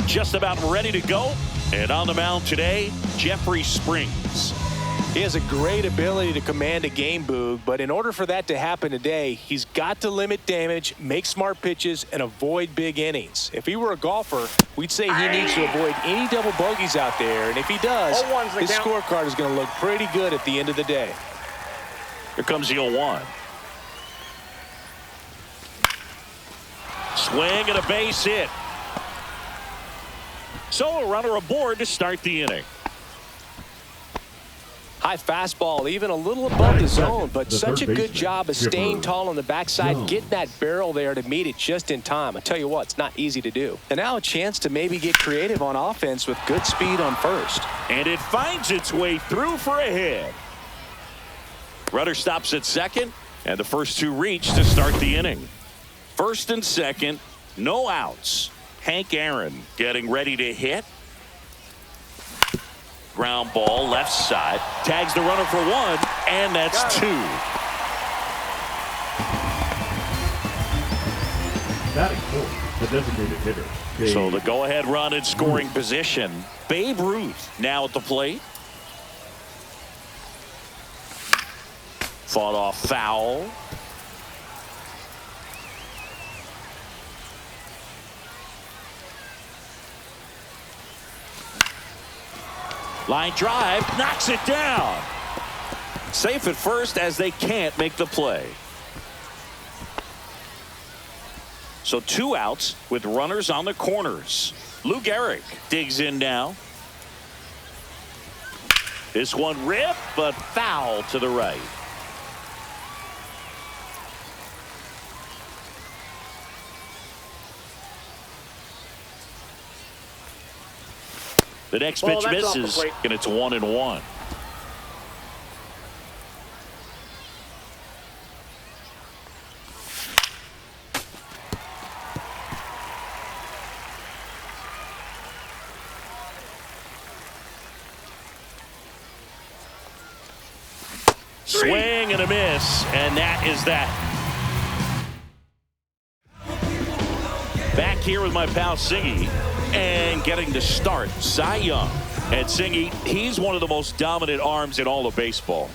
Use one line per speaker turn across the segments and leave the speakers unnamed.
just about ready to go. And on the mound today, Jeffrey Springs.
He has a great ability to command a game, Boog, but in order for that to happen today, he's got to limit damage, make smart pitches, and avoid big innings. If he were a golfer, we'd say he needs to avoid any double bogeys out there, and if he does, his scorecard is going to look pretty good at the end of the day.
Here comes the 0-1. Swing and a base hit. So a runner aboard to start the inning.
High fastball, even a little above the zone, but such a good job of staying tall on the backside, getting that barrel there to meet it just in time. I tell you what, it's not easy to do. And now a chance to maybe get creative on offense with good speed on first.
And it finds its way through for a hit. Runner stops at second, and the first two reach to start the inning. First and second, no outs. Hank Aaron getting ready to hit. Ground ball left side. Tags the runner for one, and that's two.
Batting fourth, the designated hitter.
So the go-ahead run in scoring position. Babe Ruth now at the plate. Fought off foul. Line drive, knocks it down. Safe at first as they can't make the play. So two outs with runners on the corners. Lou Gehrig digs in now. This one ripped, but foul to the right. The next pitch misses, and it's 1-1. Swing and a miss, and that is that. Back here with my pal Singy. And getting to start, Cy Young. And Singy, he's one of the most dominant arms in all of baseball.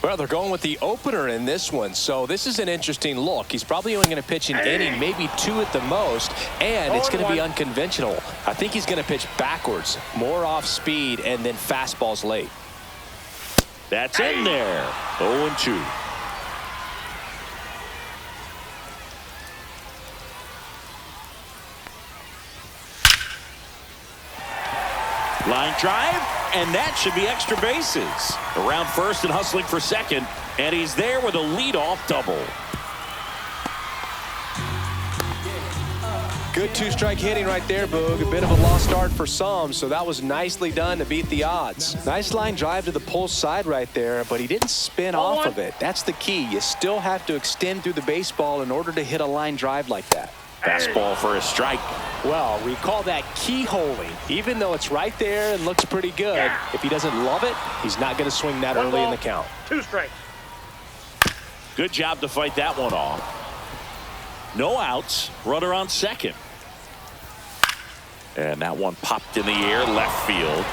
Well, they're going with the opener in this one, so this is an interesting look. He's probably only going to pitch an inning, maybe two at the most, and it's going to be unconventional. I think he's going to pitch backwards, more off speed, and then fastballs late.
That's in there. 0-2. Line drive, and that should be extra bases. Around first and hustling for second, and he's there with a leadoff double.
Good two-strike hitting right there, Boog. A bit of a lost start for some, so that was nicely done to beat the odds. Nice line drive to the pull side right there, but he didn't spin off of it. That's the key. You still have to extend through the baseball in order to hit a line drive like that.
Fastball for a strike.
Well, we call that keyholing. Even though it's right there and looks pretty good, if he doesn't love it, he's not going to swing that early in the count.
2 strikes.
Good job to fight that one off. No outs. Runner on second. And that one popped in the air left field.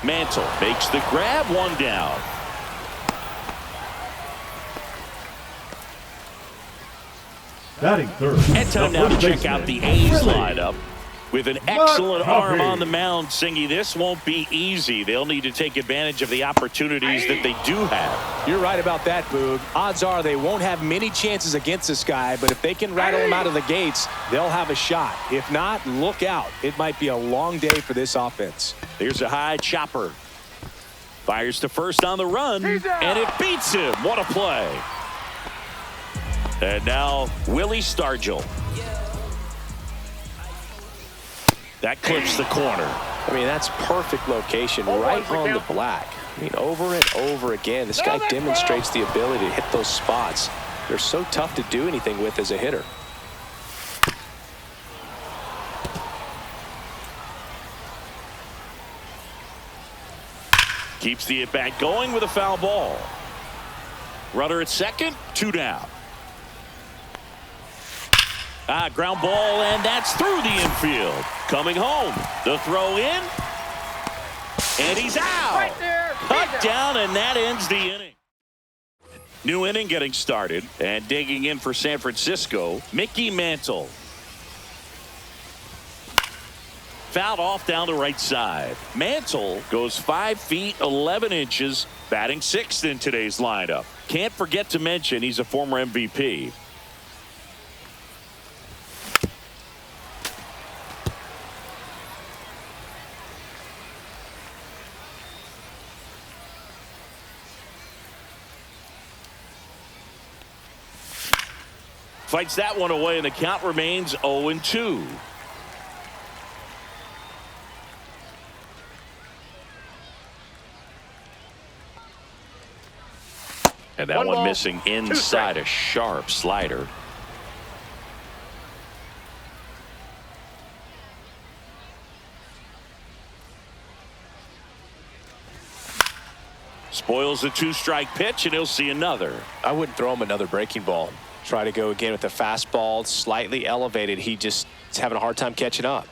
Mantle makes the grab, one down.
Batting third.
And time now to check out the A's lineup. With an excellent arm on the mound, Singy, this won't be easy. They'll need to take advantage of the opportunities that they do have.
You're right about that, Boog. Odds are they won't have many chances against this guy, but if they can rattle him out of the gates, they'll have a shot. If not, look out. It might be a long day for this offense.
Here's a high chopper. Fires to first on the run, and it beats him. What a play. And now Willie Stargell. That clips the corner.
I mean, that's perfect location, right on the black. I mean, over and over again, this guy demonstrates the ability to hit those spots. They're so tough to do anything with as a hitter.
Keeps the at-bat going with a foul ball. Runner at second, 2 down. Ground ball, and that's through the infield. Coming home. The throw in. And he's out.
Right there.
Cut down, and that ends the inning. New inning getting started. And digging in for San Francisco, Mickey Mantle. Fouled off down the right side. Mantle goes 5 feet 11 inches, batting sixth in today's lineup. Can't forget to mention he's a former MVP. Fights that one away, and the count remains 0-2. And that one missing inside, a sharp slider. Spoils the 2-strike pitch, and he'll see another.
I wouldn't throw him another breaking ball. Try to go again with the fastball, slightly elevated. He just is having a hard time catching up.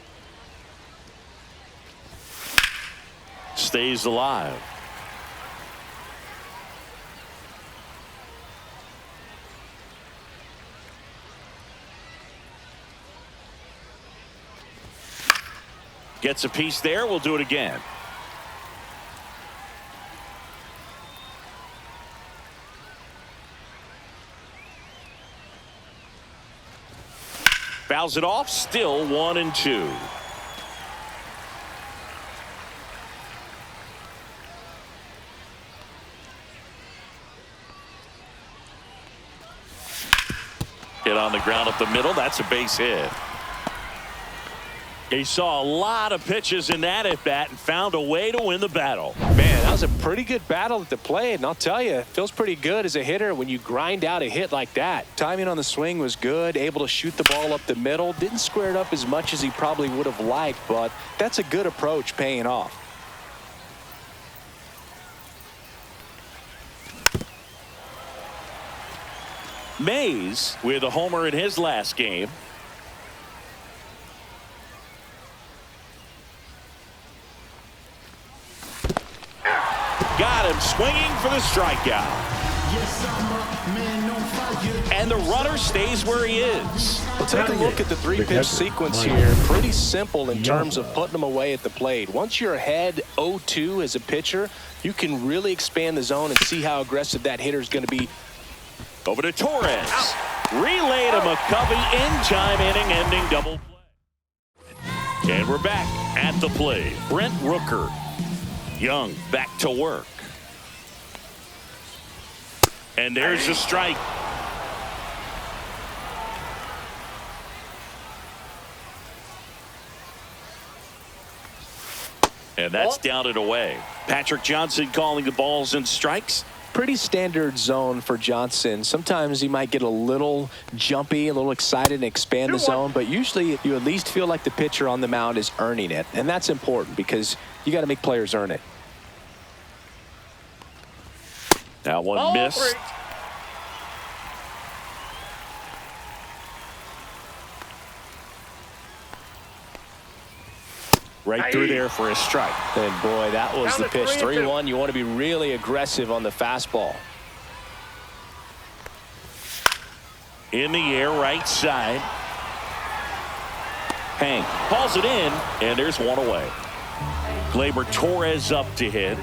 Stays alive. Gets a piece there. We'll do it again. Fouls it off. Still 1-2. Hit on the ground up the middle. That's a base hit. He saw a lot of pitches in that at bat and found a way to win the battle.
Man, that was a pretty good battle at the plate, and I'll tell you, it feels pretty good as a hitter when you grind out a hit like that. Timing on the swing was good, able to shoot the ball up the middle. Didn't square it up as much as he probably would have liked, but that's a good approach paying off.
Mays with a homer in his last game. Got him swinging for the strikeout. And the runner stays where he is.
We'll take a look at the three-pitch sequence here. Pretty simple in terms of putting them away at the plate. Once you're ahead 0-2 as a pitcher, you can really expand the zone and see how aggressive that hitter is going to be.
Over to Torres. Relayed a McCovey in-time inning-ending double play. And we're back at the plate. Brent Rooker. Young back to work. And there's a strike. And that's down and away. Patrick Johnson calling the balls and strikes.
Pretty standard zone for Johnson. Sometimes he might get a little jumpy, a little excited and expand the zone, but usually you at least feel like the pitcher on the mound is earning it. And that's important because you got to make players earn it.
That one missed. Right through there for a strike.
And boy, that was the pitch. 3-1. You want to be really aggressive on the fastball.
In the air, right side. Hank hauls it in, and there's one away. Gleyber Torres up to hit.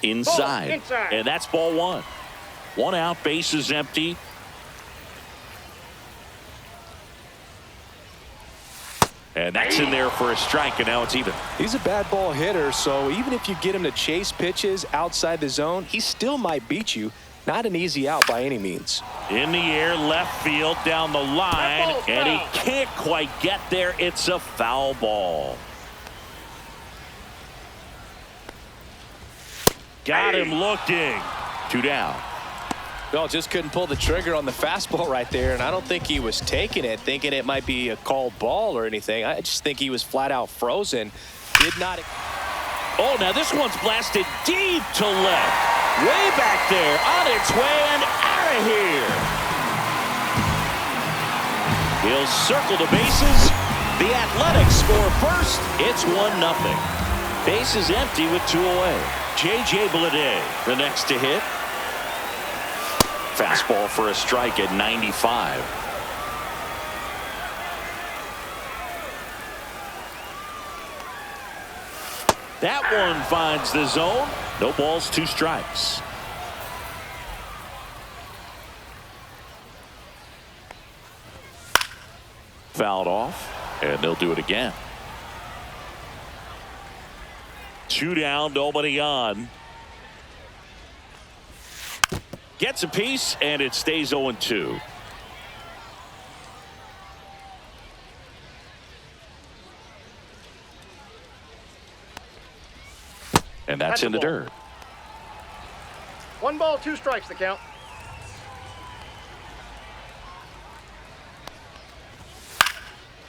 Inside. And that's ball one. One out, base is empty. And that's in there for a strike, and now it's even.
He's a bad ball hitter, so even if you get him to chase pitches outside the zone, he still might beat you. Not an easy out by any means.
In the air, left field, down the line, and he can't quite get there. It's a foul ball. Got him looking. 2 down.
Well, just couldn't pull the trigger on the fastball right there, and I don't think he was taking it, thinking it might be a called ball or anything. I just think he was flat out frozen. Did not.
Oh, now this one's blasted deep to left. Way back there, on its way and out of here. He'll circle the bases. The Athletics score first. It's 1-0. Base is empty with 2 away. J.J. Bleday, the next to hit. Fastball for a strike at 95. That one finds the zone. No balls, 2 strikes. Fouled off, and they'll do it again. 2 down, nobody on. Gets a piece, and it stays 0-2. And that's in the dirt.
1 ball, 2 strikes, the count.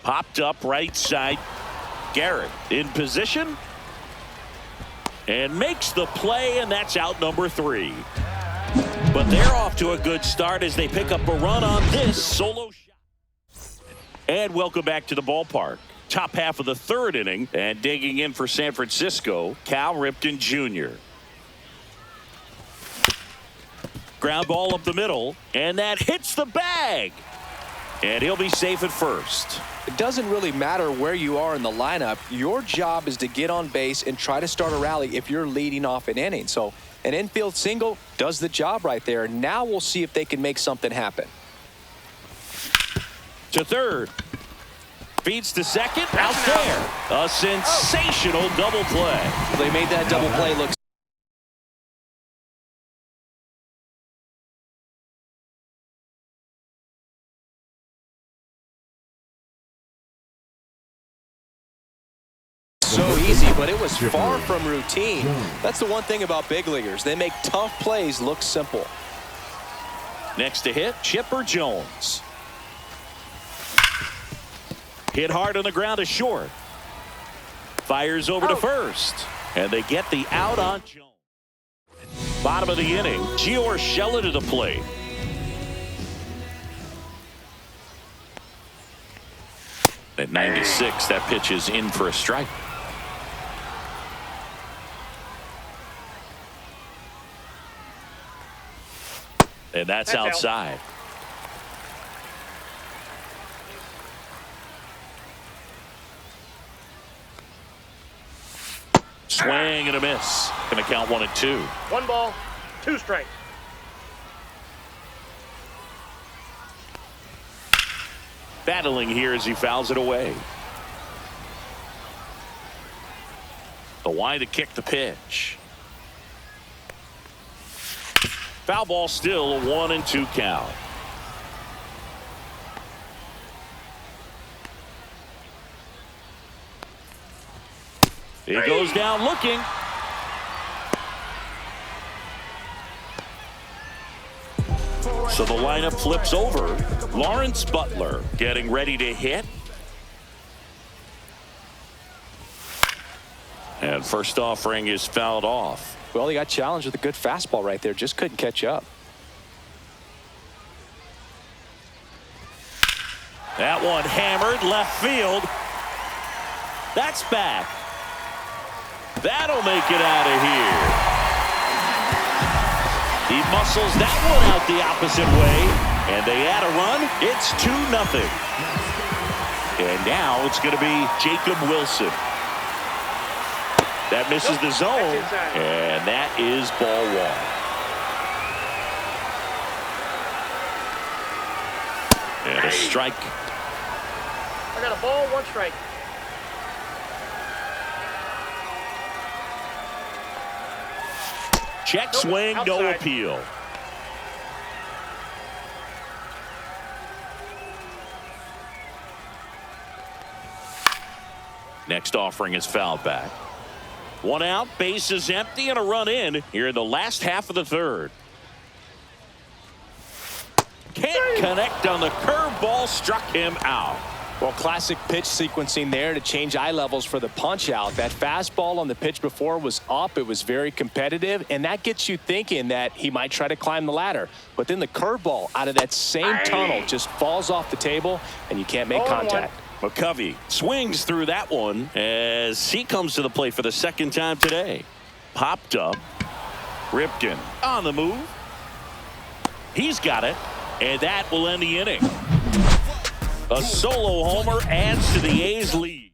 Popped up right side. Garrett in position. And makes the play, and that's out number 3. But they're off to a good start as they pick up a run on this solo shot. And welcome back to the ballpark. Top half of the 3rd inning, and digging in for San Francisco, Cal Ripken Jr. Ground ball up the middle, and that hits the bag. And he'll be safe at first.
It doesn't really matter where you are in the lineup. Your job is to get on base and try to start a rally if you're leading off an inning. So an infield single does the job right there. Now we'll see if they can make something happen.
To third. Feeds to second. Out there. A sensational double play.
They made that double play look so easy, but it was far from routine. That's the one thing about big leaguers. They make tough plays look simple.
Next to hit, Chipper Jones. Hit hard on the ground to short. Fires over to first. And they get the out on Jones. Bottom of the inning, Gio Urshela to the plate. At 96, that pitch is in for a strike. And that's outside. Swing and a miss. Going to count 1-2.
1 ball, 2 strikes.
Battling here as he fouls it away. The line to kick the pitch. Foul ball, still a 1-2 count. He goes down looking. So the lineup flips over. Lawrence Butler getting ready to hit. And first offering is fouled off.
Well, he got challenged with a good fastball right there. Just couldn't catch up.
That one hammered left field. That's back. That'll make it out of here. He muscles that one out the opposite way. And they add a run. It's 2-0. And now it's going to be Jacob Wilson. That misses the zone, and that is ball 1. And a strike.
I got a ball, 1 strike.
Check swing, no appeal. Next offering is fouled back. 1 out, base is empty, and a run in here in the last half of the 3rd. Can't connect on the curveball, struck him out.
Well, classic pitch sequencing there to change eye levels for the punch out. That fastball on the pitch before was up. It was very competitive, and that gets you thinking that he might try to climb the ladder. But then the curveball out of that same tunnel just falls off the table, and you can't make contact.
McCovey swings through that one as he comes to the plate for the second time today. Popped up. Ripken on the move. He's got it, and that will end the inning. A solo homer adds to the A's lead.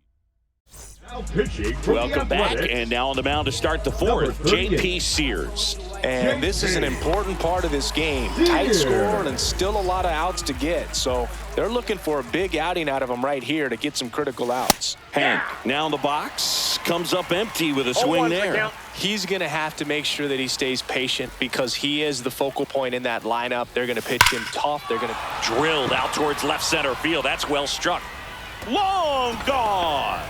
Now pitching from
Welcome
the
back,
Athletics,
and now on the mound to start the fourth,
Number 38.
J.P. Sears.
And this is an important part of this game. Tight score and still a lot of outs to get. So they're looking for a big outing out of him right here to get some critical outs.
Hank now in the box, comes up empty with a swing there.
He's going to have to make sure that he stays patient because he is the focal point in that lineup. They're going to pitch him tough. They're going to
Drilled out towards left center field. That's well struck. Long gone.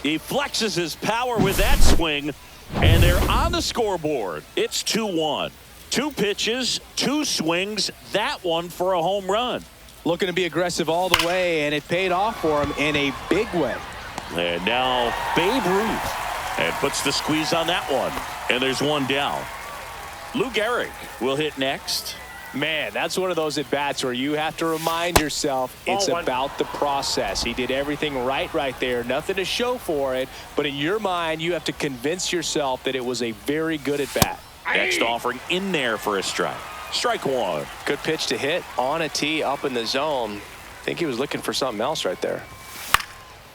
He flexes his power with that swing, and they're on the scoreboard. It's 2-1. 2 pitches, 2 swings, that one for a home run.
looking to be aggressive all the way, and it paid off for him in a big way.
And now Babe Ruth, and puts the squeeze on that one. And there's one down. Lou Gehrig will hit next.
Man, that's one of those at-bats where you have to remind yourself it's about the process. He did everything right there. Nothing to show for it. But in your mind, you have to convince yourself that it was a very good at-bat.
Next offering in there for a strike. Strike one.
Good pitch to hit on a tee up in the zone. I think he was looking for something else right there.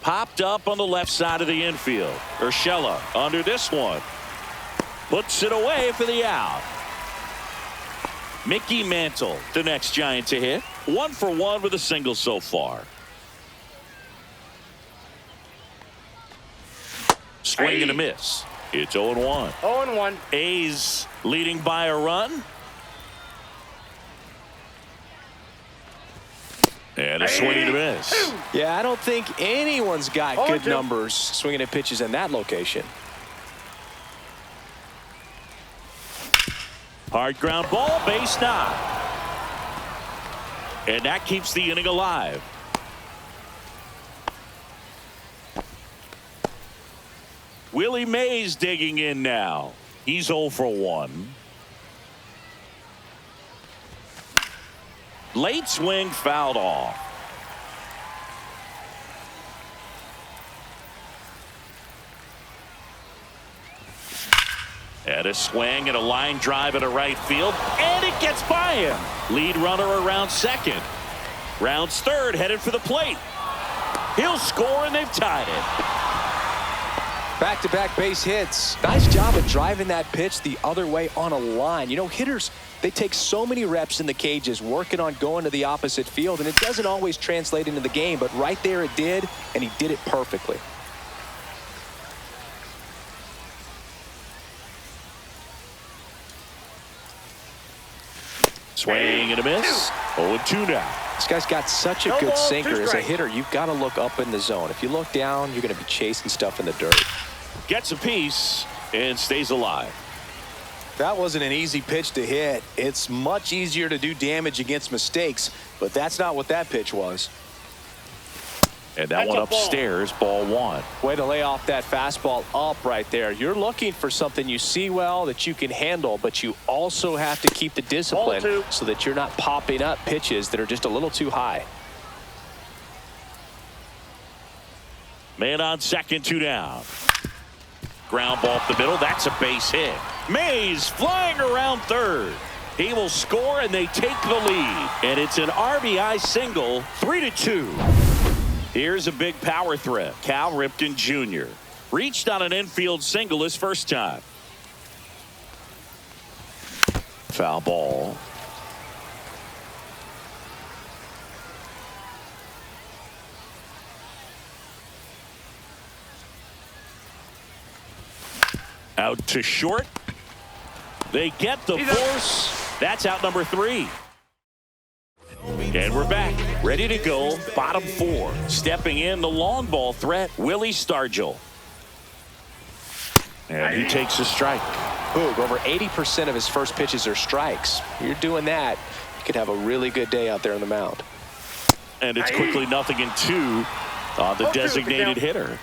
Popped up on the left side of the infield. Urshela under this one. Puts it away for the out. Mickey Mantle, the next Giant to hit. 1 for 1 with a single so far. Swing and a miss. It's 0-1.
0-1.
A's leading by a run. And a swing and a miss.
Yeah, I don't think anyone's got good numbers swinging at pitches in that location.
Hard ground ball, base knock. And that keeps the inning alive. Willie Mays digging in now. He's 0 for 1. Late swing fouled off. And a swing and a line drive into right field, and it gets by him. Lead runner around second. Rounds third, headed for the plate. He'll score, and they've tied it.
Back-to-back base hits. Nice job of driving that pitch the other way on a line. You know, hitters, they take so many reps in the cages working on going to the opposite field, and it doesn't always translate into the game, but right there it did, and he did it perfectly.
Swing and a miss. 0-2 now.
This guy's got such a good sinker. As a hitter, you've got to look up in the zone. If you look down, you're going to be chasing stuff in the dirt.
Gets a piece and stays alive.
That wasn't an easy pitch to hit. It's much easier to do damage against mistakes, but that's not what that pitch was.
And that one upstairs, ball 1.
Way to lay off that fastball up right there. You're looking for something you see well that you can handle, but you also have to keep the discipline so that you're not popping up pitches that are just a little too high.
Man on second, 2 down. Ground ball up the middle. That's a base hit. Mays flying around third. He will score, and they take the lead. And it's an RBI single, 3-2. Here's a big power threat. Cal Ripken Jr. reached on an infield single his first time. Foul ball. Out to short. They get the force. That's out number 3. And we're back, ready to go, bottom 4. Stepping in the long ball threat, Willie Stargell. And he takes a strike.
Boog, over 80% of his first pitches are strikes. You're doing that, you could have a really good day out there on the mound.
And it's quickly 0-2 on the designated hitter.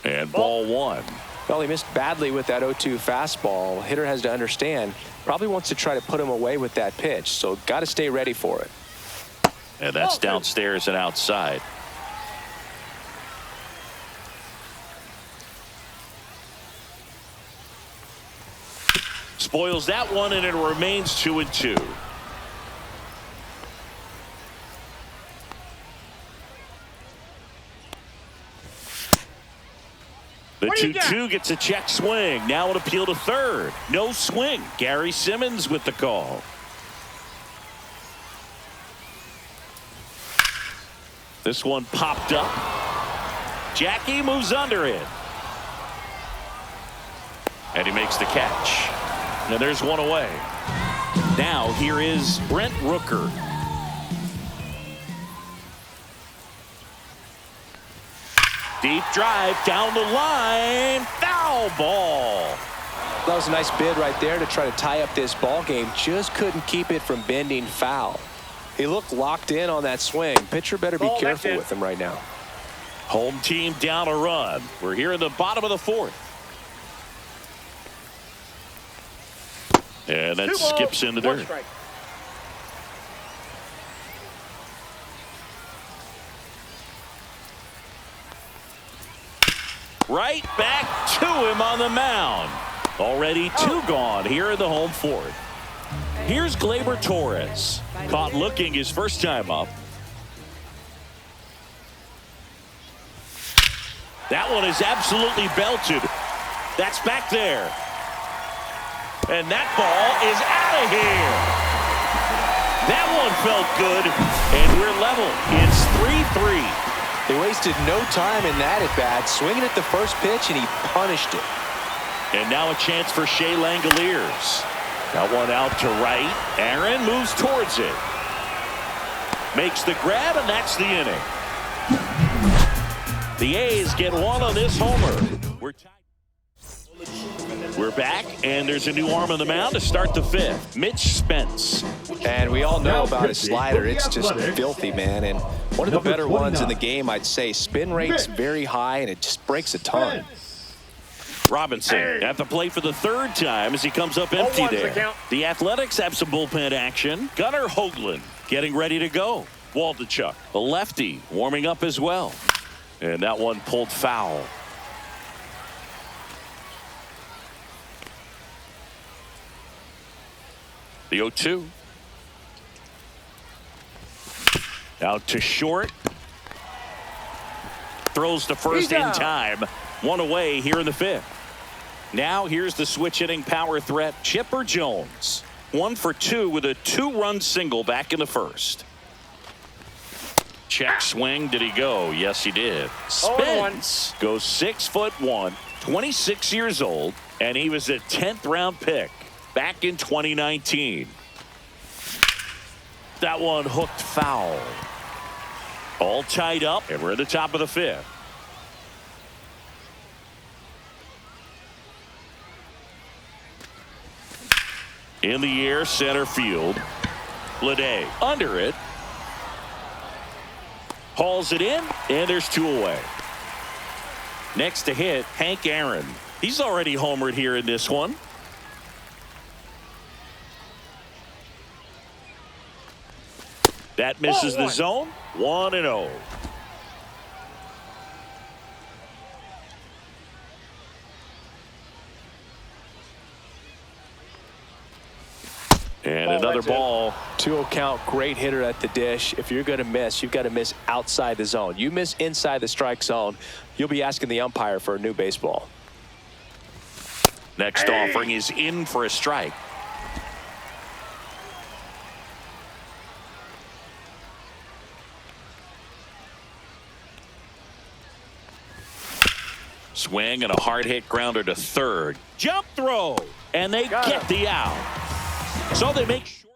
And ball one.
Well, he missed badly with that 0-2 fastball. Hitter has to understand, probably wants to try to put him away with that pitch, so got to stay ready for it.
And that's downstairs and outside. Spoils that one, and it remains 2-2. The 2-2 gets a check swing. Now an appeal to third. No swing. Gary Simmons with the call. This one popped up. Jackie moves under it. And he makes the catch. And there's one away. Now here is Brent Rooker. Deep drive down the line. Foul ball.
That was a nice bid right there to try to tie up this ball game. Just couldn't keep it from bending foul. He looked locked in on that swing. Pitcher better be careful with him right now.
Home team down a run. We're here in the bottom of the fourth. And that skips in the dirt. Right back to him on the mound. Already two gone here in the home fourth. Here's Gleyber Torres. Caught looking his first time up. That one is absolutely belted. That's back there. And that ball is out of here. That one felt good. And we're level. It's 3-3.
He wasted no time in that at bat, swinging at the first pitch, and he punished it.
And now a chance for Shea Langoliers. That one out to right. Aaron moves towards it. Makes the grab, and that's the inning. The A's get one on this homer. We're back, and there's a new arm on the mound to start the fifth. Mitch Spence.
And we all know about his slider. It's just filthy, man. And one of the better ones in the game, I'd say. Spin rate's very high, and it just breaks a ton.
Robinson at the plate for the third time as he comes up empty there. The Athletics have some bullpen action. Gunnar Hoagland getting ready to go. Waldichuk, the lefty, warming up as well. And that one pulled foul. The 0-2. Out to short. Throws to first in time. One away here in the fifth. Now here's the switch hitting power threat, Chipper Jones. 1 for 2 with a 2-run single back in the first. Check swing. Did he go? Yes, he did. Spence goes 6'1", 26 years old, and he was a 10th round pick back in 2019. That one hooked foul. All tied up, and we're at the top of the fifth. In the air, center field. Bleday under it. Hauls it in, and there's 2 away. Next to hit, Hank Aaron. He's already homered here in this one. That misses the zone. 1-0. And another ball.
2-0 count. Great hitter at the dish. If you're going to miss, you've got to miss outside the zone. You miss inside the strike zone, you'll be asking the umpire for a new baseball.
Next offering is in for a strike. Swing and a hard hit grounder to third. Jump throw, and they get the out. So they make short.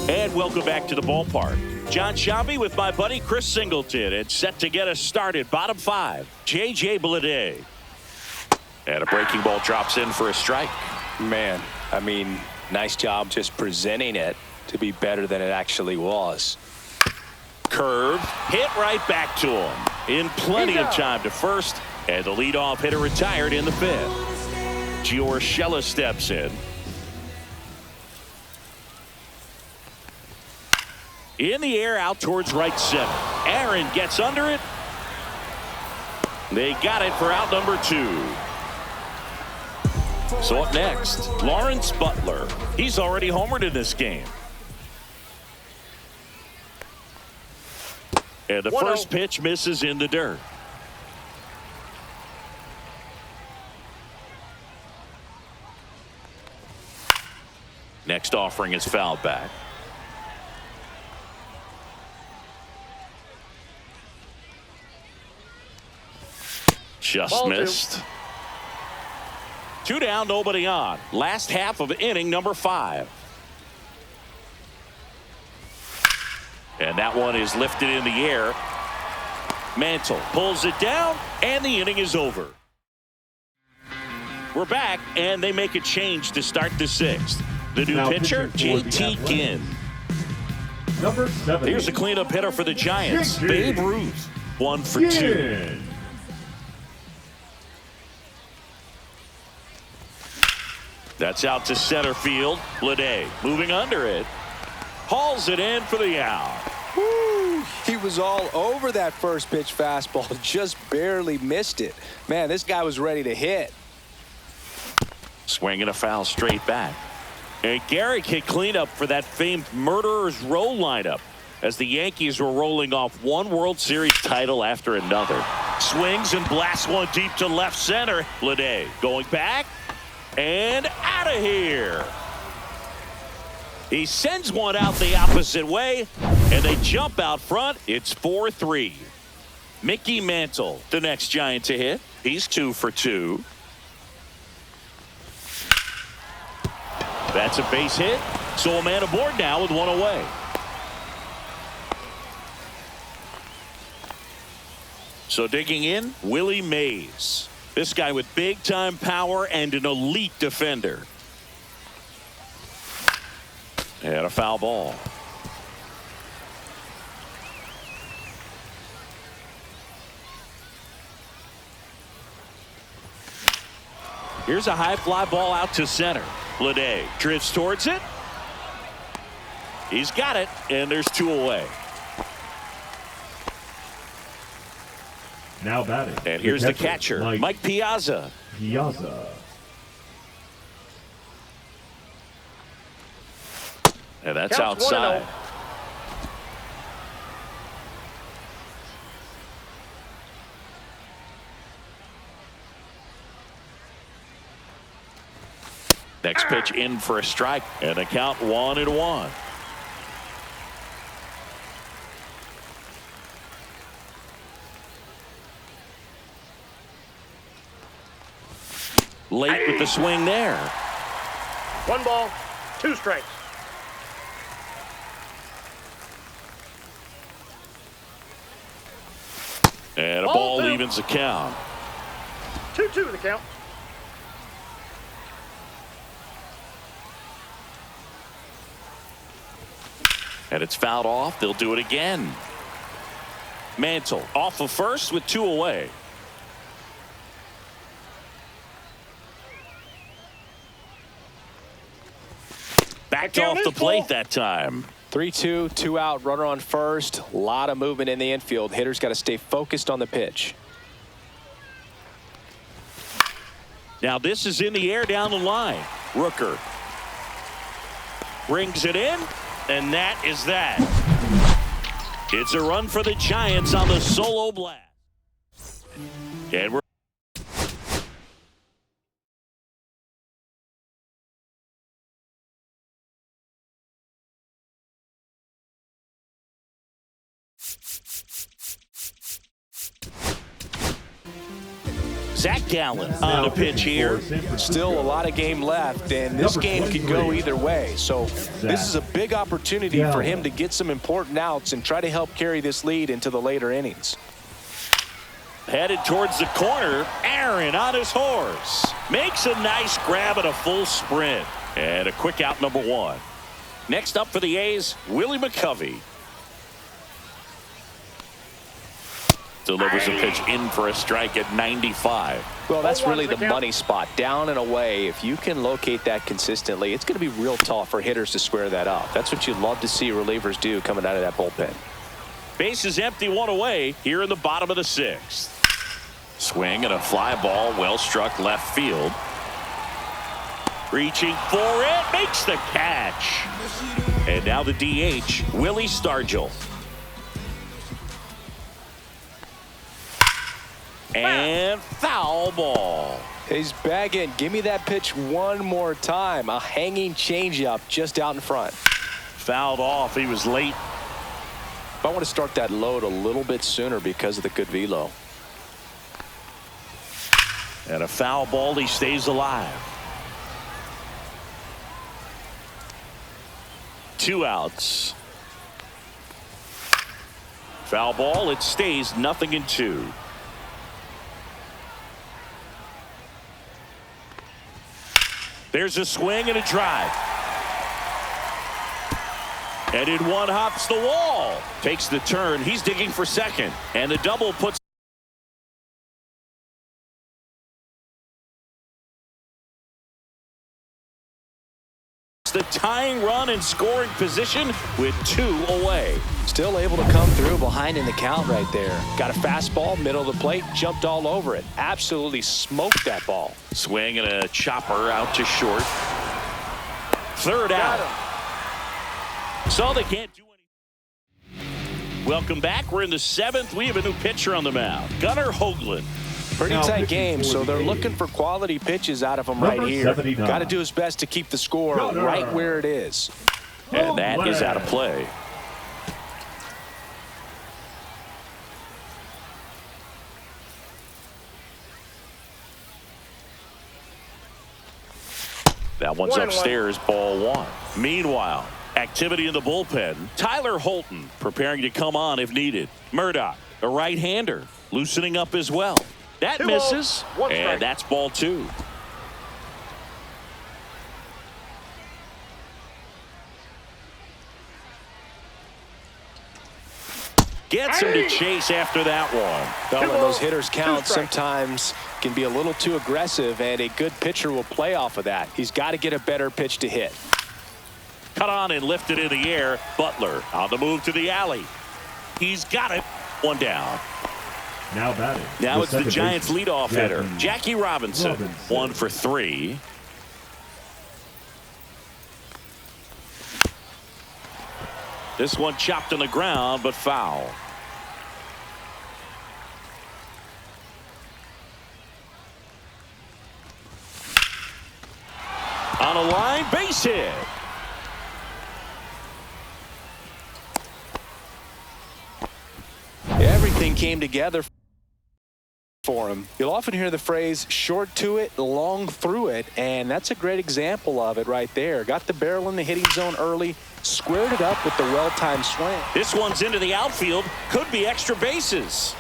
And welcome back to the ballpark. John Sciambi with my buddy Chris Singleton, and set to get us started. Bottom 5, J.J. Bleday. And a breaking ball drops in for a strike.
Man,
I mean, nice job just presenting it to be better than it actually was.
Curve, hit right back to him. In plenty of time to first, and the leadoff hitter retired in the fifth. Giorgella steps in. In the air out towards right center. Aaron gets under it. They got it for out number 2. So up next, Lawrence Butler. He's already homered in this game. And the first pitch misses in the dirt. Next offering is fouled back. Just missed. 2 down, nobody on. Last half of inning number 5. And that one is lifted in the air. Mantle pulls it down, and the inning is over. We're back, and they make a change to start the 6th. The new pitcher, J.T. Ginn.
Number 7.
Here's a cleanup hitter for the Giants, Babe Ruth. 1 for 2. That's out to center field. Lede moving under it. Hauls it in for the out.
Woo! He was all over that first pitch fastball. Just barely missed it. Man, this guy was ready to hit.
Swinging a foul straight back. And Garrick hit cleanup for that famed Murderers Row lineup as the Yankees were rolling off one World Series title after another. Swings and blasts one deep to left center. Lede going back and out of here. He sends one out the opposite way, and they jump out front. It's 4-3. Mickey Mantle, the next Giant to hit. He's 2 for 2. That's a base hit. So a man aboard now with one away. So digging in, Willie Mays. This guy with big-time power and an elite defender. And a foul ball. Here's a high fly ball out to center. Lede drifts towards it. He's got it, and there's 2 away.
Now batting.
And here's the catcher, Mike Piazza. And that's outside. Next pitch in for a strike, and a count 1-1. Late with the swing there.
1 ball, 2 strikes.
And a ball evens the count.
2-2 the count.
And it's fouled off. They'll do it again. Mantle off of first with 2 away. Backed off the plate that time.
3-2, 2 out, runner on first. A lot of movement in the infield. Hitter's got to stay focused on the pitch.
Now this is in the air down the line. Rooker brings it in, and that is that. It's a run for the Giants on the solo blast. And we're Zach Gallen on the pitch here.
Still a lot of game left, and this game could go either way. So this is a big opportunity for him to get some important outs and try to help carry this lead into the later innings.
Headed towards the corner. Aaron on his horse. Makes a nice grab at a full sprint. And a quick out, number 1. Next up for the A's, Willie McCovey. Delivers a pitch in for a strike at 95.
Well, that's really the money spot. Down and away, if you can locate that consistently, it's going to be real tough for hitters to square that up. That's what you'd love to see relievers do coming out of that bullpen.
Base is empty, 1 away here in the bottom of the 6th. Swing and a fly ball, well struck left field. Reaching for it, makes the catch. And now the DH, Willie Stargell. And foul ball.
He's bagging. Give me that pitch one more time. A hanging changeup just out in front.
Fouled off. He was late.
I want to start that load a little bit sooner because of the good velo.
And a foul ball. He stays alive. 2 outs. Foul ball. It stays 0-2. There's a swing and a drive. And in one hops the wall. Takes the turn. He's digging for second. And the double puts the tying run in scoring position with 2 away.
Still able to come through behind in the count right there. Got a fastball, middle of the plate, jumped all over it. Absolutely smoked that ball.
Swing and a chopper out to short. 3rd out. So they can't do anything. Welcome back. We're in the 7th. We have a new pitcher on the mound, Gunnar Hoagland.
Pretty tight game, so they're looking for quality pitches out of him right here. Got to do his best to keep the score right where it is.
And that is out of play. That one's upstairs, ball 1. Meanwhile, activity in the bullpen. Tyler Holton preparing to come on if needed. Murdoch, a right-hander, loosening up as well. That misses, and that's ball 2. Gets him to chase after that one.
Well, when those hitters count, sometimes can be a little too aggressive, and a good pitcher will play off of that. He's got to get a better pitch to hit.
Cut on and lifted in the air. Butler on the move to the alley. He's got it. 1 down.
Now batting.
Now it's the Giants' leadoff hitter,
Jackie
Jackie Robinson. 1 for 3. This one chopped on the ground, but foul. On a line, base hit.
Everything came together for him. You'll often hear the phrase short to it, long through it, and that's a great example of it right there. Got the barrel in the hitting zone early, squared it up with the well-timed swing.
This one's into the outfield. Could be extra bases.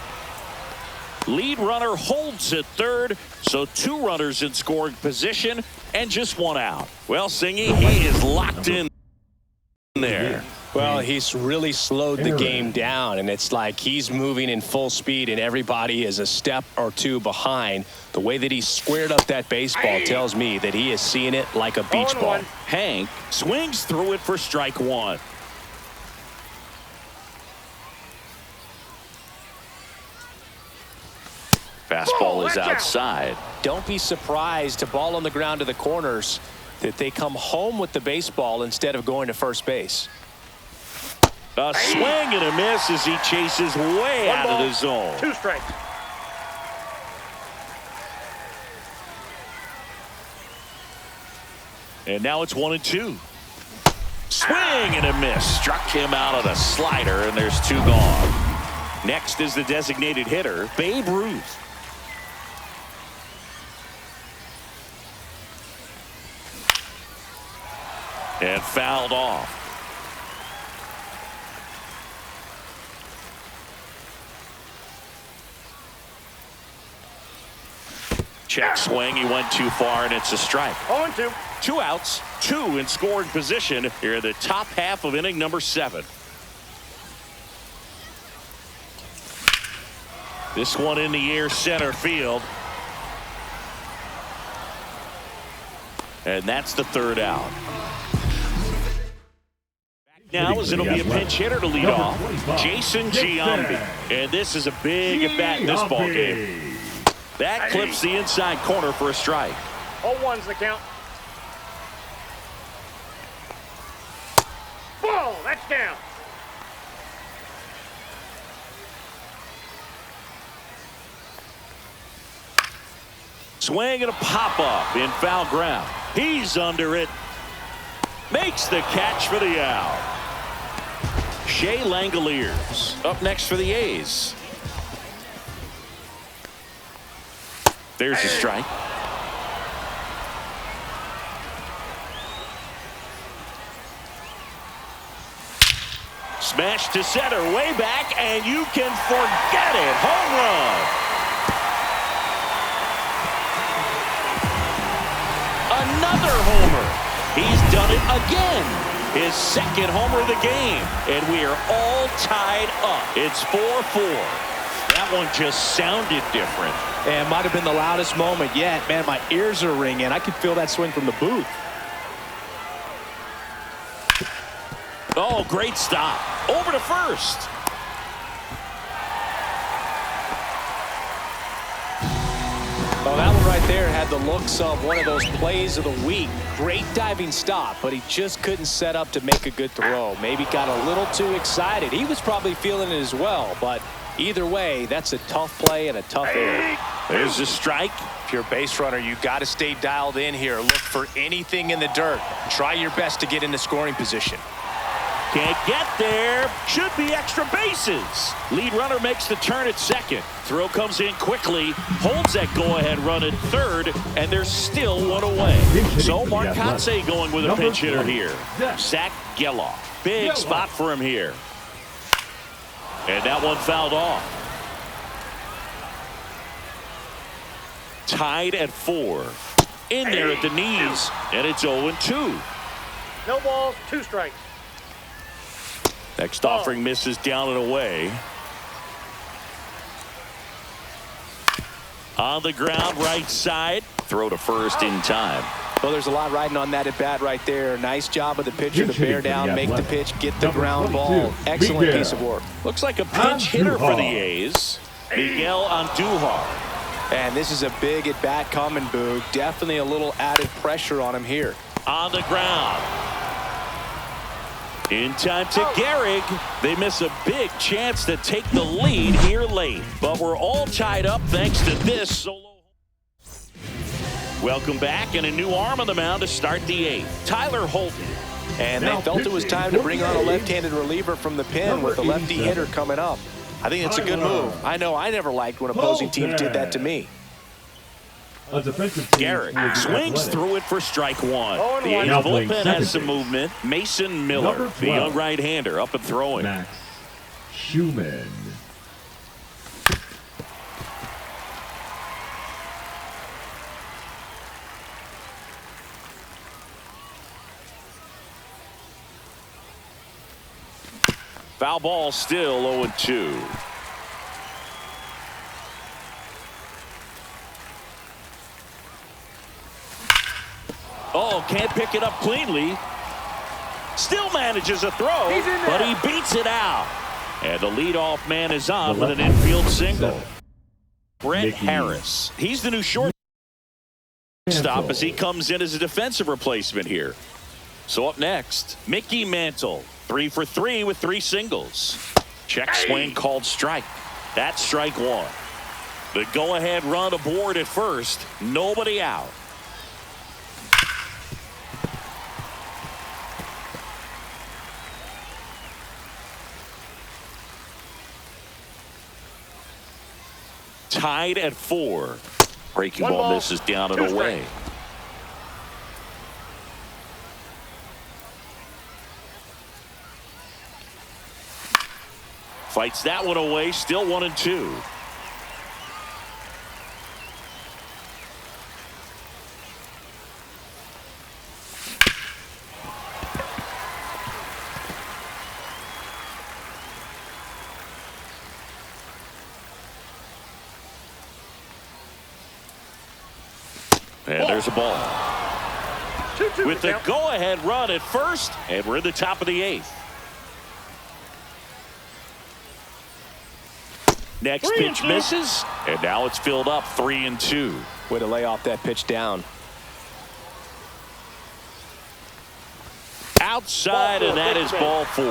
Lead runner holds at 3rd, so 2 runners in scoring position and just 1 out. Well, Singy, he is locked in there.
Well, he's really slowed the game down, and it's like he's moving in full speed, and everybody is a step or 2 behind. The way that he squared up that baseball tells me that he is seeing it like a beach ball.
Hank swings through it for strike 1. Fastball is outside.
Don't be surprised to ball on the ground to the corners that they come home with the baseball instead of going to first base.
A swing and a miss as he chases way out of the zone.
2 strikes.
And now it's 1-2. Swing and a miss. Struck him out of the slider, and there's 2 gone. Next is the designated hitter, Babe Ruth. And fouled off. Check swing. He went too far, and it's a strike.
0-2.
2 outs, 2 in scoring position here in the top half of inning number 7. This one in the air, center field. And that's the 3rd out. Now as it'll be a pinch hitter to lead off, Jason Giambi. And this is a big at bat in this ball game. That clips the inside corner for a strike.
0-1's the count. Ball, that's down.
Swing and a pop-up in foul ground. He's under it. Makes the catch for the out. Shea Langoliers up next for the A's. There's a strike. Smash to center, way back, and you can forget it. Home run. Another homer. He's done it again. His 2nd homer of the game. And we are all tied up. It's 4-4. That one just sounded different.
And might have been the loudest moment yet. Man, my ears are ringing. I could feel that swing from the booth.
Oh, great stop. Over to first.
Well, that one right there had the looks of one of those plays of the week. Great diving stop, but he just couldn't set up to make a good throw. Maybe got a little too excited. He was probably feeling it as well, but either way, that's a tough play and a tough error.
There's a strike.
If you're a base runner, you got to stay dialed in here. Look for anything in the dirt. Try your best to get into scoring position.
Can't get there. Should be extra bases. Lead runner makes the turn at 2nd. Throw comes in quickly. Holds that go-ahead run at 3rd. And there's still 1 away. So Marcotte going with a pinch hitter here. Zach Geloff. Big spot for him here. And that one fouled off. Tied at 4. In there at the knees. And it's 0-2.
No balls, 2 strikes.
Next offering misses down and away. On the ground, right side. Throw to first in time.
Well, there's a lot riding on that at bat right there. Nice job of the pitcher to bear down, make the pitch, get the ground ball. Excellent piece of work.
Looks like a pinch hitter for the A's. Miguel Andujar.
And this is a big at bat coming, Boog. Definitely a little added pressure on him here.
On the ground. In time to Gehrig. They miss a big chance to take the lead here late. But we're all tied up thanks to this solo. Welcome back, and a new arm on the mound to start the 8th. Tyler Holton.
And they felt it was time to bring on a left-handed reliever from the pen with a lefty hitter coming up. I think it's a good move. I know I never liked when opposing teams did that to me.
Gehrig swings through it for strike 1. The A's bullpen has some movement. Mason Miller, the young right-hander, up and throwing.
Max Schumann.
Foul ball, still 0-2. Oh, can't pick it up cleanly. Still manages a throw, but he beats it out. And the leadoff man is on with an infield single. Brett Harris. He's the new shortstop as he comes in as a defensive replacement here. So up next, Mickey Mantle. 3 for 3 with 3 singles. Check swing called strike. That's strike 1. The go-ahead run aboard at first. Nobody out. Tied at 4. Breaking ball misses down and away. Fights that one away. Still 1-2. And there's a ball.
2-2
With the
count.
go-ahead run at first, and we're in the top of the 8th. Next pitch misses, and now it's filled up 3-2.
Way to lay off that pitch down.
Outside, and that is ball 4.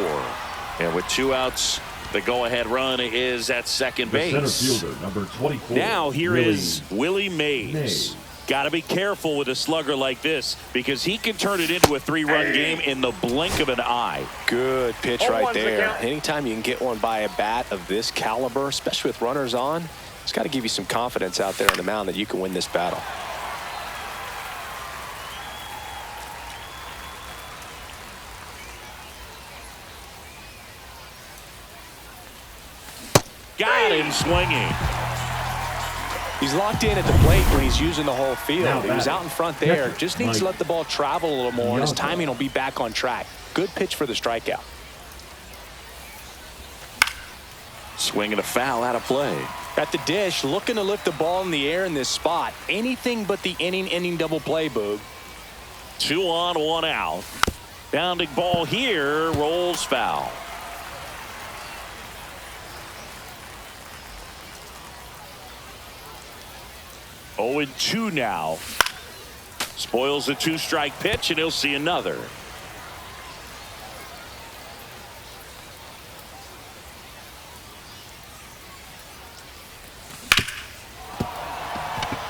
And with 2 outs, the go-ahead run is at second
The
base.
center fielder, number 24.
Now here
Willie
is Willie Mays. Got to be careful with a slugger like this because he can turn it into a 3-run game in the blink of an eye.
Good pitch
0-1's
right
the
there.
count.
Anytime you can get one by a bat of this caliber, especially with runners on, it's got to give you some confidence out there on the mound that you can win this battle.
Got him swinging.
He's locked in at the plate when he's using the whole field.
Now
He was
batting.
out in front there.
Catcher,
Just needs to
Mike.
let the ball travel a little more, and his
Bianca.
timing will be back on track. Good pitch for the strikeout.
Swinging a foul out of play.
At the dish, looking to lift the ball in the air in this spot. Anything but the inning double play, Boog.
2 on, 1 out. Bounding ball here, rolls foul. Oh, and 2 now. Spoils the 2-strike pitch, and he'll see another.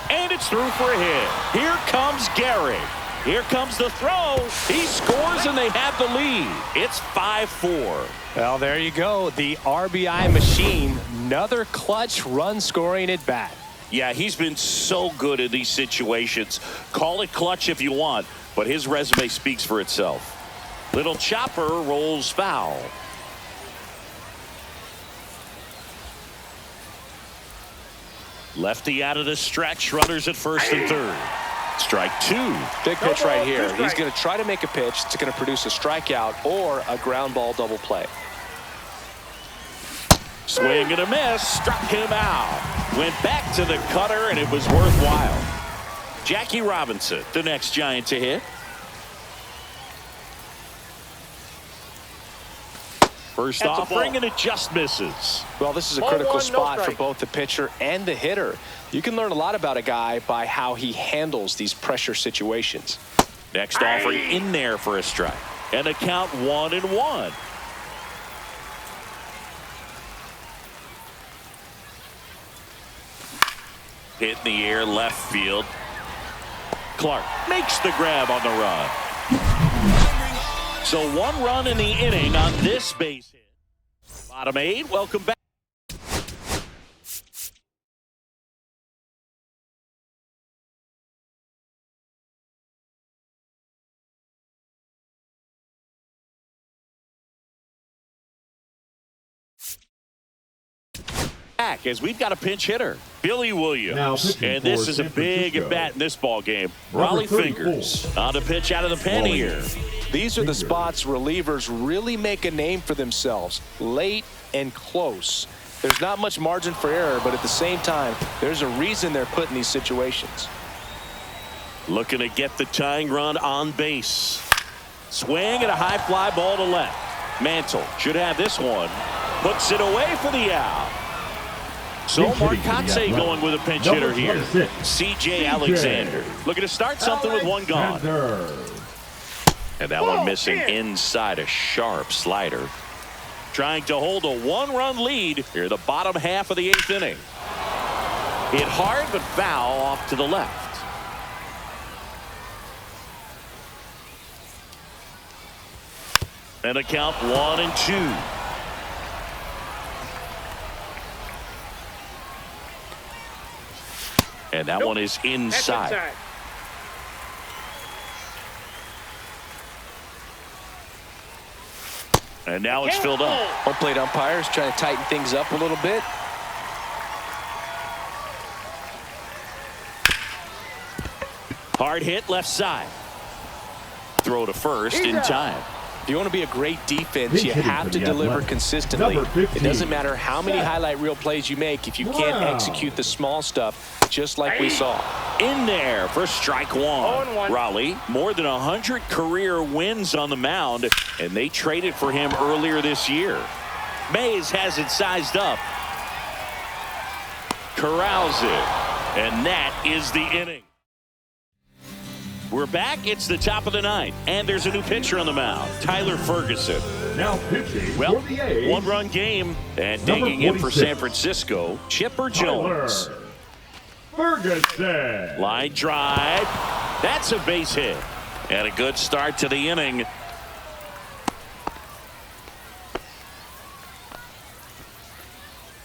And it's through for a hit. Here comes Gary. Here comes the throw. He scores, and they have the lead. It's 5-4.
Well, there you go. The RBI machine. Another clutch run-scoring at bat.
Yeah, he's been so good in these situations. Call it clutch if you want, but his resume speaks for itself. Little chopper rolls foul. Lefty out of the stretch, runners at first and third. Strike 2.
Big pitch
No ball,
right here.
2
He's
strikes.
going to try to make a pitch that's going to produce a strikeout or a ground ball double play.
Swing and a miss, struck him out. Went back to the cutter, and it was worthwhile. Jackie Robinson, the next Giant to hit. First
That's a
offering,
ball.
and it just misses.
Well, this is a
Ball
critical
1, no
spot for
strike.
both the pitcher and the hitter. You can learn a lot about a guy by how he handles these pressure situations.
Next offering in there for a strike. And a count 1-1. Hit in the air, left field. Clark makes the grab on the run. So 1 run in the inning on this base hit. Bottom 8, welcome back. As we've got a pinch hitter, Billy
Now
Williams,
pitching
and this
for
is a
San
big
Francisco.
at bat in this ball game.
Number
Raleigh
34.
Fingers on the pitch out of the pen
Raleigh.
here.
These are the
Fingers.
spots relievers really make a name for themselves. Late and close. There's not much margin for error, but at the same time, there's a reason they're put in these situations.
Looking to get the tying run on base. Swing and a high fly ball to left. Mantle should have this one. Puts it away for the out. So
Pinch hitting for the
Marcotte
Athletics.
going with a pinch
Number
hitter here.
26,
C.J. Alexander looking to start something with one gone.
Alexander.
And that one missing inside a sharp slider. Trying to hold a 1-run lead here in the bottom half of the 8th inning. Hit hard but foul off to the left. And a count 1-2. And that one is
That's
inside.
inside.
And now it's filled up.
Home plate umpires trying to tighten things up a little bit.
Hard hit left side. Throw to first in
He's out.
time.
If you want to be a great defense,
Pinch
you
hitting
have
for
to
the
deliver
Athletics.
consistently.
Number 15.
It doesn't matter how many highlight reel plays you make if you can't
Wow.
execute the small stuff, just like we saw.
In there for strike one.
0-1.
Raleigh, more than 100 career wins on the mound, and they traded for him earlier this year. Mays has it sized up. Corrals it. And that is the inning. We're back. It's the top of the ninth, and there's a new pitcher on the mound, Tyler Ferguson.
Now pitching
Well,
for the A's.
one-run game, and
Number
digging in for
46.
San Francisco, Chipper Jones.
Tyler Ferguson.
Line drive. That's a base hit. And a good start to the inning.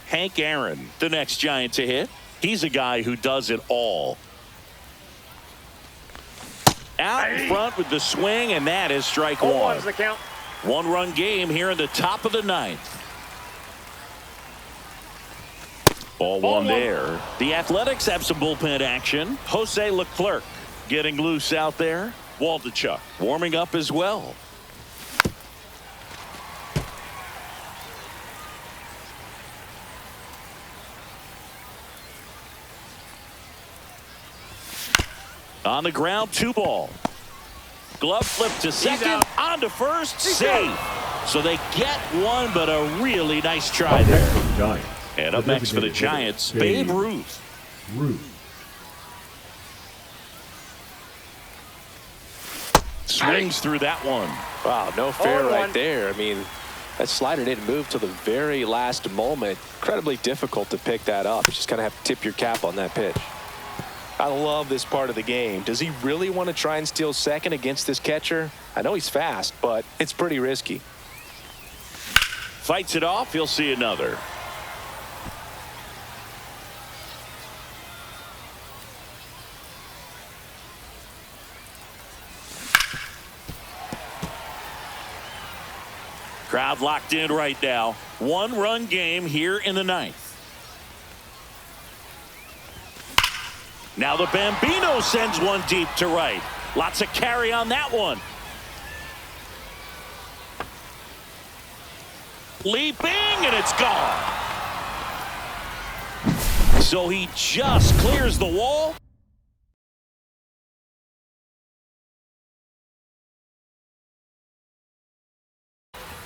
Hank Aaron, the next Giant to hit. He's a guy who does it all. Out in front with the swing, and that is strike one.
0-1's the count.
One-run game here in the top of the ninth. Ball one there. The Athletics have some bullpen action. Jose Leclerc getting loose out there. Waldichuk warming up as well. On the ground, 2-ball. Glove flip to second, on to first, safe. So they get one, but a really nice try
Up next
there.
for the Giants.
And up next for the Giants, Babe Ruth. Swings through that one.
Wow, no fair
0-1.
right there. I mean, that slider didn't move till the very last moment. Incredibly difficult to pick that up. You just kind of have to tip your cap on that pitch. I love this part of the game. Does he really want to try and steal second against this catcher? I know he's fast, but it's pretty risky.
Fights it off. He'll see another. Crowd locked in right now. One-run game here in the ninth. Now the Bambino sends one deep to right. Lots of carry on that one. Leaping, and it's gone. So he just clears the wall.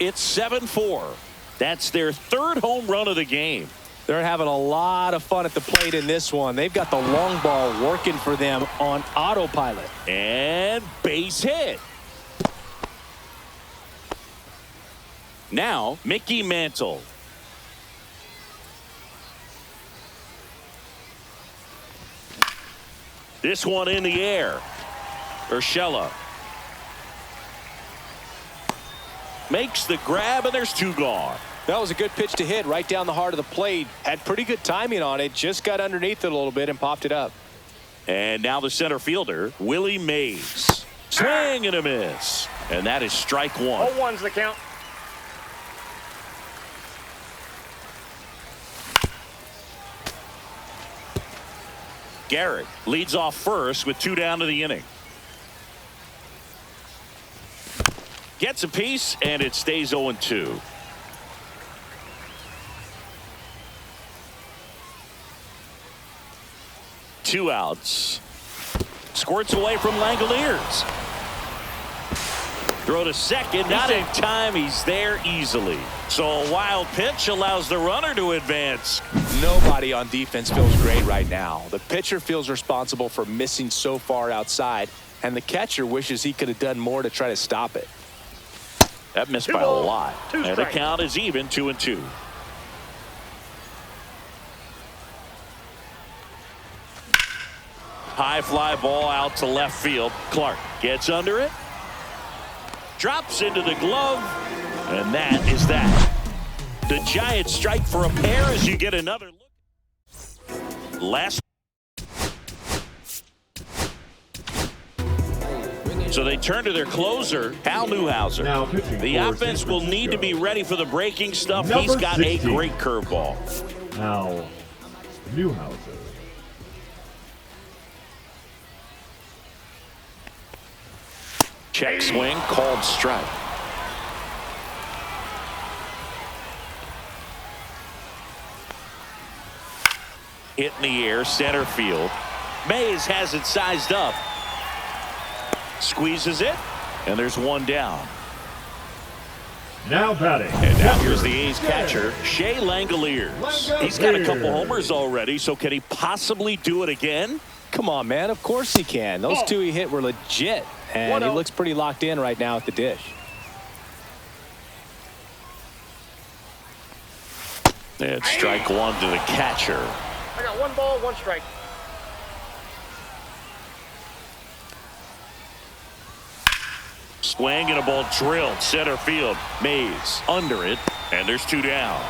It's 7-4. That's their third home run of the game.
They're having a lot of fun at the plate in this one. They've got the long ball working for them on autopilot.
And base hit. Now, Mickey Mantle. This one in the air. Urshela makes the grab, and there's two gone.
That was a good pitch to hit right down the heart of the plate. Had pretty good timing on it. Just got underneath it a little bit and popped it up.
And now the center fielder, Willie Mays. Swing and a miss. And that is strike one.
0-1's the count.
Garrett leads off first with 2 down to the inning. Gets a piece, and it stays 0-2. Two outs. Squirts away from Langoliers. Throw to second, not in time. He's there easily. So a wild pitch allows the runner to advance.
Nobody on defense feels great right now. The pitcher feels responsible for missing so far outside, and the catcher wishes he could have done more to try to stop it.
That missed
Two
by a
balls,
lot.
two
And the
strikes.
count is even, 2-2. High fly ball out to left field. Clark gets under it. Drops into the glove. And that is that. The Giants strike for a pair as you get another look. Last. So they turn to their closer, Hal Newhouser.
Now pitching
The
for
offense
San
will need to be
Francisco.
ready for the breaking stuff.
Number
He's got
16.
a great curveball.
Now Newhouser.
Check swing, called strike. hit in the air, center field. Mays has it sized up. Squeezes it, and there's one down.
Now batting.
And now here's the A's catcher, Shea Langoliers. He's got a couple homers already, so can he possibly do it again?
Come on, man. Of course he can. Those two he hit were legit. And he looks pretty locked in right now at the dish.
And strike one to the catcher.
I got 1 ball, 1 strike.
Swing and a ball drilled center field. Mays under it, and there's 2 down.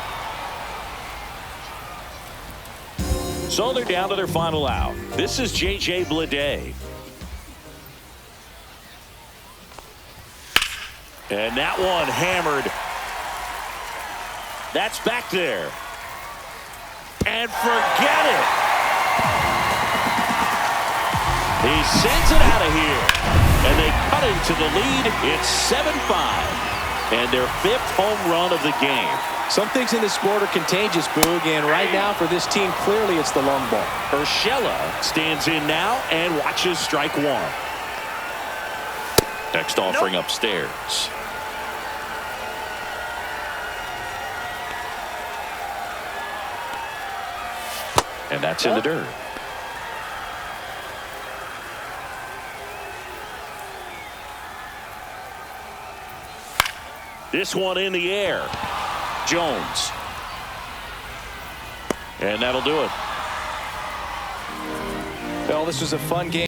So they're down to their final out. This is J.J. Bleday. And that one hammered. That's back there. And forget it. He sends it out of here. And they cut into the lead. It's 7-5. And their 5th home run of the game.
Some things in this sport are contagious, Boog, and right now for this team, clearly it's the long ball.
Urshela stands in now and watches strike one. Next offering upstairs. And that's in the dirt. This one in the air. Jones. And that'll do it.
Well, this was a fun game.